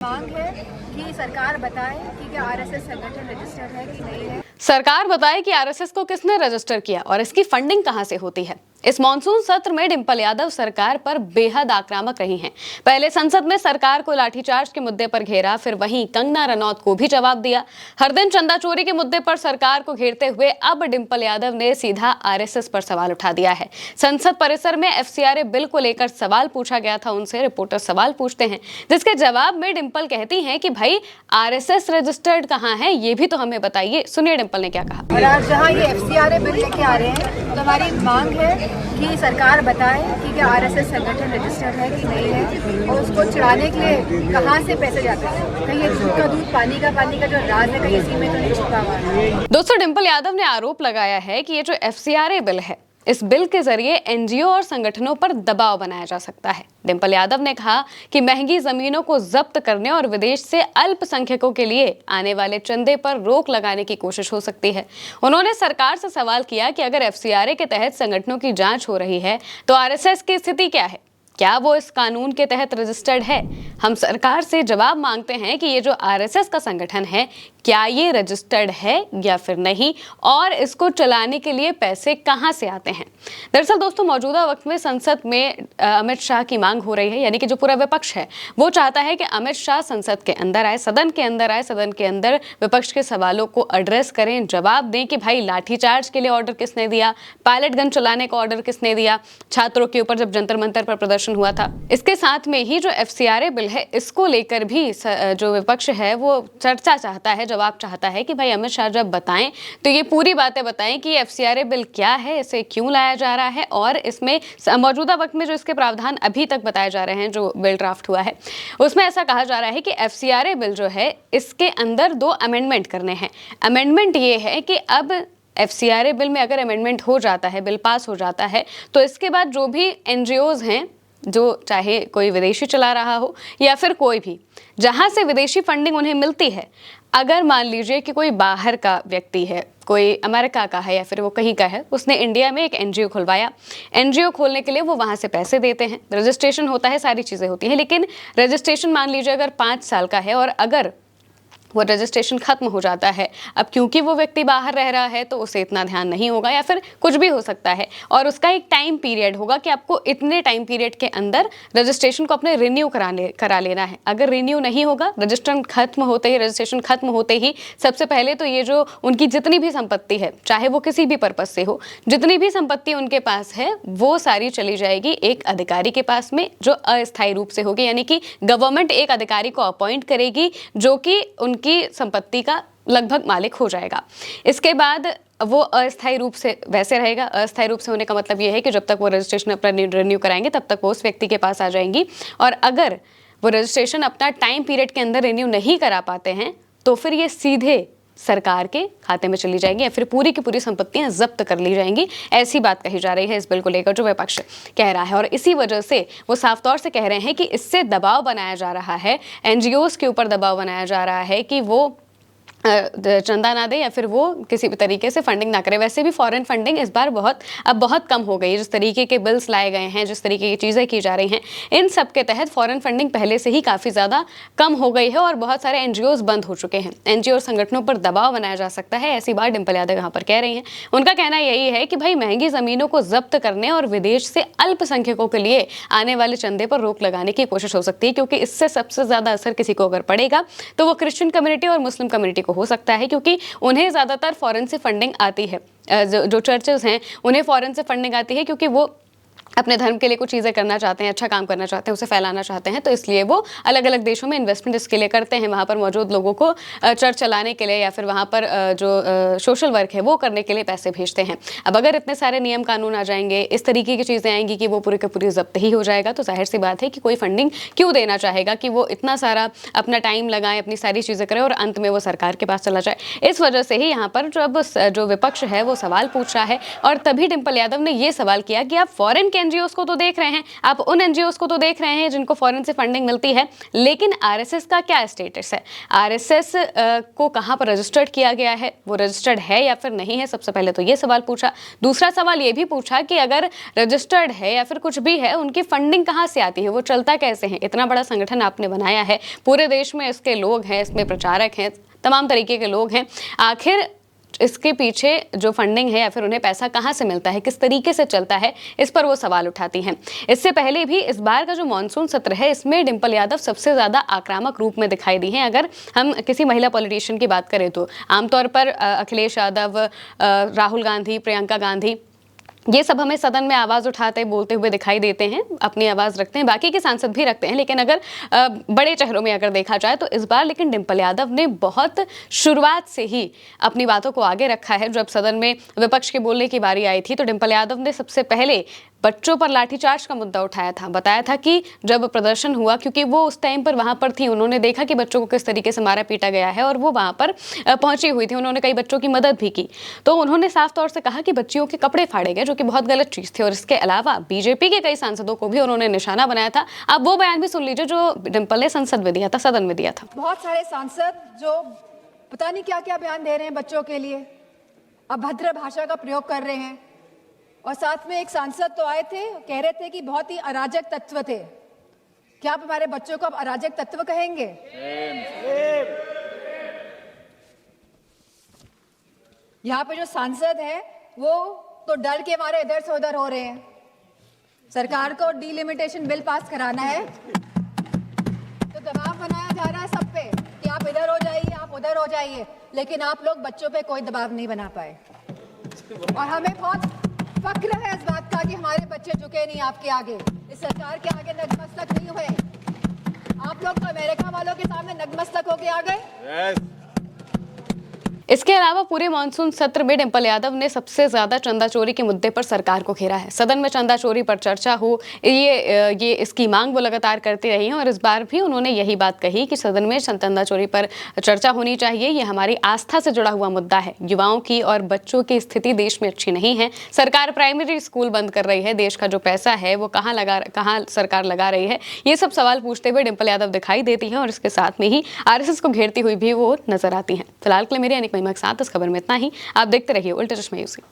मांग है कि सरकार बताए कि क्या आरएसएस संगठन रजिस्टर्ड है कि नहीं है। सरकार बताए कि आरएसएस को किसने रजिस्टर किया और इसकी फंडिंग कहां से होती है। इस मॉनसून सत्र में डिंपल यादव सरकार पर बेहद आक्रामक रही हैं। पहले संसद में सरकार को लाठीचार्ज के मुद्दे पर घेरा, फिर वहीं कंगना रनौत को भी जवाब दिया। हर दिन चंदा चोरी के मुद्दे पर सरकार को घेरते हुए अब डिंपल यादव ने सीधा आरएसएस पर सवाल उठा दिया है। संसद परिसर में एफसीआरए बिल को लेकर सवाल पूछा गया था उनसे। रिपोर्टर सवाल पूछते हैं, जिसके जवाब में डिंपल कहती हैं कि भाई आरएसएस रजिस्टर्ड कहां है, ये भी तो हमें बताइए। सुनिए डिंपल ने क्या कहा। और आज जहां ये एफसीआरए बिल लेके आ रहे हैं तो हमारी मांग है कि सरकार बताए कि क्या आरएसएस संगठन रजिस्टर्ड है कि नहीं है, और उसको चढ़ाने के लिए कहां से पैसे जाते हैं। कहीं ये दूध का दूध पानी का जो राज है कहीं इसी में तो नहीं छुपा हुआ है। दोस्तों, डिंपल यादव ने आरोप लगाया है कि ये जो एफसीआरए बिल है, इस बिल के जरिए एनजीओ और संगठनों पर दबाव बनाया जा सकता है। डिंपल यादव ने कहा कि महंगी जमीनों को जब्त करने और विदेश से अल्पसंख्यकों के लिए आने वाले चंदे पर रोक लगाने की कोशिश हो सकती है। उन्होंने सरकार से सवाल किया कि अगर एफसीआरए के तहत संगठनों की जांच हो रही है तो आरएसएस की स्थिति क्या है, क्या वो इस कानून के तहत रजिस्टर्ड है। हम सरकार से जवाब मांगते हैं कि ये जो आरएसएस का संगठन है, क्या ये रजिस्टर्ड है या फिर नहीं, और इसको चलाने के लिए पैसे कहां से आते हैं। दरअसल दोस्तों, मौजूदा वक्त में संसद में अमित शाह की मांग हो रही है, यानी कि जो पूरा विपक्ष है वो चाहता है कि अमित शाह संसद के अंदर आए, सदन के अंदर आए, सदन के अंदर विपक्ष के सवालों को एड्रेस करें, जवाब दें कि भाई लाठीचार्ज के लिए ऑर्डर किसने दिया, पायलट गन चलाने का ऑर्डर किसने दिया, छात्रों के ऊपर जब जंतर मंतर पर प्रदर्शन हुआ था। इसके साथ में ही जो एफसीआरए बिल है, इसको लेकर भी जो विपक्ष है वो चर्चा चाहता है, जवाब चाहता है कि भाई अमित शाह जब बताएं तो ये पूरी बातें बताएं कि एफसीआरए बिल क्या है, इसे क्यों लाया जा रहा है, और इसमें मौजूदा वक्त में जो इसके प्रावधान अभी तक बताए जा रहे हैं, जो बिल ड्राफ्ट हुआ है उसमें ऐसा कहा जा रहा है कि एफसीआरए बिल जो है इसके अंदर 2 अमेंडमेंट करने हैं। अमेंडमेंट ये है कि अब एफसीआरए बिल में अगर अमेंडमेंट हो जाता है, बिल पास हो जाता है, तो इसके बाद जो भी एनजीओज हैं, जो चाहे कोई विदेशी चला रहा हो या फिर कोई भी, जहां से विदेशी फंडिंग उन्हें मिलती है, अगर मान लीजिए कि कोई बाहर का व्यक्ति है, कोई अमेरिका का है या फिर वो कहीं का है, उसने इंडिया में एक एनजीओ खुलवाया, एनजीओ खोलने के लिए वो वहां से पैसे देते हैं, रजिस्ट्रेशन होता है, सारी चीज़ें होती हैं, लेकिन रजिस्ट्रेशन मान लीजिए अगर 5 साल का है और अगर वो रजिस्ट्रेशन खत्म हो जाता है, अब क्योंकि वो व्यक्ति बाहर रह रहा है तो उसे इतना ध्यान नहीं होगा या फिर कुछ भी हो सकता है, और उसका एक टाइम पीरियड होगा कि आपको इतने टाइम पीरियड के अंदर रजिस्ट्रेशन को अपने रिन्यू करा लेना है। अगर रिन्यू नहीं होगा, रजिस्ट्रेशन खत्म होते ही सबसे पहले तो ये जो उनकी जितनी भी संपत्ति है, चाहे वो किसी भी पर्पज से हो, जितनी भी संपत्ति उनके पास है वो सारी चली जाएगी एक अधिकारी के पास में, जो अस्थायी रूप से होगी, यानी कि गवर्नमेंट एक अधिकारी को अपॉइंट करेगी जो कि की संपत्ति का लगभग मालिक हो जाएगा। इसके बाद वो अस्थायी रूप से वैसे रहेगा। अस्थायी रूप से होने का मतलब ये है कि जब तक वो रजिस्ट्रेशन अपना रिन्यू कराएंगे तब तक वो उस व्यक्ति के पास आ जाएंगी, और अगर वो रजिस्ट्रेशन अपना टाइम पीरियड के अंदर रिन्यू नहीं करा पाते हैं तो फिर ये सीधे सरकार के खाते में चली जाएंगी या फिर पूरी की पूरी संपत्तियां जब्त कर ली जाएंगी। ऐसी बात कही जा रही है इस बिल को लेकर, जो विपक्ष कह रहा है, और इसी वजह से वो साफ तौर से कह रहे हैं कि इससे दबाव बनाया जा रहा है, एनजीओज के ऊपर दबाव बनाया जा रहा है कि वो चंदा ना दे या फिर वो किसी भी तरीके से फंडिंग ना करे। वैसे भी फॉरेन फंडिंग इस बार बहुत कम हो गई है। जिस तरीके के बिल्स लाए गए हैं, जिस तरीके की चीज़ें की जा रही हैं, इन सब के तहत फॉरेन फंडिंग पहले से ही काफ़ी ज़्यादा कम हो गई है और बहुत सारे एनजीओज बंद हो चुके हैं। एनजीओ संगठनों पर दबाव बनाया जा सकता है, ऐसी बात डिंपल यादव यहाँ पर कह रही हैं। उनका कहना यही है कि भाई महंगी ज़मीनों को जब्त करने और विदेश से अल्पसंख्यकों के लिए आने वाले चंदे पर रोक लगाने की कोशिश हो सकती है, क्योंकि इससे सबसे ज़्यादा असर किसी को अगर पड़ेगा तो वो क्रिश्चियन कम्युनिटी और मुस्लिम कम्युनिटी हो सकता है, क्योंकि उन्हें ज़्यादातर फॉरेन से फंडिंग आती है। जो चर्चेस हैं उन्हें फॉरेन से फंडिंग आती है, क्योंकि वो अपने धर्म के लिए कुछ चीज़ें करना चाहते हैं, अच्छा काम करना चाहते हैं, उसे फैलाना चाहते हैं, तो इसलिए वो अलग अलग देशों में इन्वेस्टमेंट इसके लिए करते हैं, वहाँ पर मौजूद लोगों को चर्च चलाने के लिए या फिर वहाँ पर जो सोशल वर्क है वो करने के लिए पैसे भेजते हैं। अब अगर इतने सारे नियम कानून आ जाएंगे, इस तरीके की चीज़ें आएंगी कि वो पूरी का पूरी जब्त ही हो जाएगा, तो जाहिर सी बात है कि कोई फंडिंग क्यों देना चाहेगा कि वो इतना सारा अपना टाइम लगाए, अपनी सारी चीज़ें करें और अंत में वो सरकार के पास चला जाए। इस वजह से ही यहाँ पर जो विपक्ष है वो सवाल पूछ रहा है, और तभी डिंपल यादव ने ये सवाल किया कि आप फॉरेन के एनजीओस को तो देख रहे हैं, आप उन एनजीओस को तो देख रहे हैं जिनको फॉरेन से फंडिंग मिलती है, लेकिन आरएसएस का क्या स्टेटस है? आरएसएस को कहां पर रजिस्टर्ड किया गया है, वो रजिस्टर्ड है या फिर नहीं है? सबसे पहले तो ये सवाल पूछा। दूसरा सवाल ये भी पूछा कि अगर रजिस्टर्ड है या फिर कुछ भी है, उनकी फंडिंग कहां से आती है, वो चलता कैसे है? इतना बड़ा संगठन आपने बनाया है, पूरे देश में इसके लोग हैं, इसमें प्रचारक हैं, तमाम तरीके के लोग हैं, आखिर इसके पीछे जो फंडिंग है या फिर उन्हें पैसा कहां से मिलता है, किस तरीके से चलता है, इस पर वो सवाल उठाती हैं। इससे पहले भी इस बार का जो मॉनसून सत्र है, इसमें डिंपल यादव सबसे ज़्यादा आक्रामक रूप में दिखाई दी हैं। अगर हम किसी महिला पॉलिटिशियन की बात करें तो आमतौर पर अखिलेश यादव, राहुल गांधी, प्रियंका गांधी, ये सब हमें सदन में आवाज़ उठाते बोलते हुए दिखाई देते हैं, अपनी आवाज़ रखते हैं, बाकी के सांसद भी रखते हैं, लेकिन अगर बड़े चेहरों में अगर देखा जाए तो इस बार लेकिन डिंपल यादव ने बहुत शुरुआत से ही अपनी बातों को आगे रखा है। जब सदन में विपक्ष के बोलने की बारी आई थी तो डिंपल यादव ने सबसे पहले बच्चों पर लाठीचार्ज का मुद्दा उठाया था। बताया था कि जब प्रदर्शन हुआ, क्योंकि वो उस टाइम पर वहाँ पर थी, उन्होंने देखा कि बच्चों को किस तरीके से मारा पीटा गया है और वो वहाँ पर पहुंची हुई थी, उन्होंने कई बच्चों की मदद भी की। तो उन्होंने साफ तौर से कहा कि बच्चियों के कपड़े फाड़े गए, जो कि बहुत गलत चीज़ थी। और इसके अलावा बीजेपी के कई सांसदों को भी उन्होंने निशाना बनाया था। आप वो बयान भी सुन लीजिए जो डिंपल ने संसद में दिया था, सदन में दिया था। बहुत सारे सांसद जो पता नहीं क्या क्या बयान दे रहे हैं बच्चों के लिए, अभद्र भाषा का प्रयोग कर रहे हैं। और साथ में एक सांसद तो आए थे, कह रहे थे कि बहुत ही अराजक तत्व थे। क्या आप हमारे बच्चों को अब अराजक तत्व कहेंगे? यहाँ पे जो सांसद है वो तो डर के मारे इधर से उधर हो रहे हैं। सरकार को डिलिमिटेशन बिल पास कराना है तो दबाव बनाया जा रहा है सब पे कि आप इधर हो जाइए, आप उधर हो जाइए, लेकिन आप लोग बच्चों पे कोई दबाव नहीं बना पाए। और हमें बहुत फक्र है इस बात का कि हमारे बच्चे झुके नहीं आपके आगे, इस सरकार के आगे नतमस्तक नहीं हुए। आप लोग तो अमेरिका वालों के सामने नतमस्तक होके आ गए। इसके अलावा पूरे मानसून सत्र में डिंपल यादव ने सबसे ज्यादा चंदा चोरी के मुद्दे पर सरकार को घेरा है। सदन में चंदा चोरी पर चर्चा हो, ये इसकी मांग वो लगातार करती रही हैं और इस बार भी उन्होंने यही बात कही कि सदन में चंदा चोरी पर चर्चा होनी चाहिए। ये हमारी आस्था से जुड़ा हुआ मुद्दा है। युवाओं की और बच्चों की स्थिति देश में अच्छी नहीं है। सरकार प्राइमरी स्कूल बंद कर रही है, देश का जो पैसा है वो कहाँ सरकार लगा रही है, ये सब सवाल पूछते हुए डिंपल यादव दिखाई देती हैं और इसके साथ में ही आरएसएस को घेरती हुई भी वो नजर आती हैं। फिलहाल के लिए मेरी के साथ इस खबर में इतना ही। आप देखते रहिए उल्टे चश्मे यूसी।